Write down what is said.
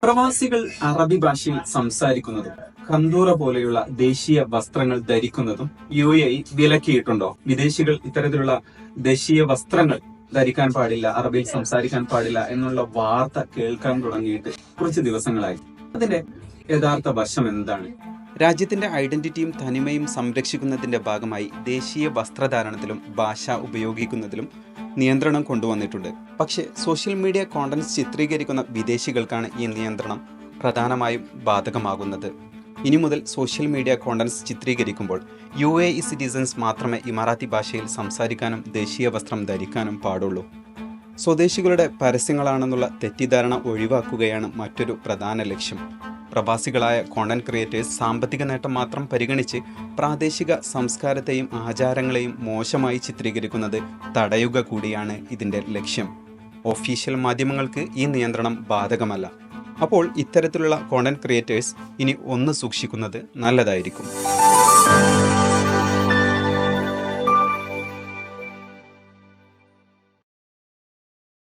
പ്രവാസികൾ അറബി ഭാഷയിൽ സംസാരിക്കുന്നതും ഖന്തൂറ പോലെയുള്ള ദേശീയ വസ്ത്രങ്ങൾ ധരിക്കുന്നതും UAE വിലക്കിയിട്ടുണ്ടോ? വിദേശികൾ ഇത്തരത്തിലുള്ള ദേശീയ വസ്ത്രങ്ങൾ ധരിക്കാൻ പാടില്ല, അറബിയിൽ സംസാരിക്കാൻ പാടില്ല എന്നുള്ള വാർത്ത കേൾക്കാൻ തുടങ്ങിയിട്ട് കുറച്ച് ദിവസങ്ങളായി. അതിന്റെ യഥാർത്ഥ വശം എന്താണ്? രാജ്യത്തിന്റെ ഐഡന്റിറ്റിയും തനിമയും സംരക്ഷിക്കുന്നതിന്റെ ഭാഗമായി ദേശീയ വസ്ത്രധാരണത്തിലും ഭാഷ ഉപയോഗിക്കുന്നതിലും നിയന്ത്രണം കൊണ്ടുവന്നിട്ടുണ്ട്. പക്ഷേ സോഷ്യൽ മീഡിയ കോണ്ടന്റ്സ് ചിത്രീകരിക്കുന്ന വിദേശികൾക്കാണ് ഈ നിയന്ത്രണം പ്രധാനമായും ബാധകമാകുന്നത്. ഇനി മുതൽ സോഷ്യൽ മീഡിയ കോണ്ടന്റ്സ് ചിത്രീകരിക്കുമ്പോൾ UAE സിറ്റിസൺസ് മാത്രമേ ഇമറാത്തി ഭാഷയിൽ സംസാരിക്കാനും ദേശീയ വസ്ത്രം ധരിക്കാനും പാടുള്ളൂ. സ്വദേശികളുടെ പരസ്യങ്ങളാണെന്നുള്ള തെറ്റിദ്ധാരണ ഒഴിവാക്കുകയാണ് മറ്റൊരു പ്രധാന ലക്ഷ്യം. പ്രവാസികളായ കോണ്ടന്റ് ക്രിയേറ്റേഴ്സ് സാമ്പത്തിക നേട്ടം മാത്രം പരിഗണിച്ച് പ്രാദേശിക സംസ്കാരത്തെയും ആചാരങ്ങളെയും മോശമായി ചിത്രീകരിക്കുന്നത് തടയുക കൂടിയാണ് ഇതിൻ്റെ ലക്ഷ്യം. ഒഫീഷ്യൽ മാധ്യമങ്ങൾക്ക് ഈ നിയന്ത്രണം ബാധകമല്ല. അപ്പോൾ ഇത്തരത്തിലുള്ള കോണ്ടന്റ് ക്രിയേറ്റേഴ്സ് ഇനി ഒന്ന് സൂക്ഷിക്കുന്നത് നല്ലതായിരിക്കും.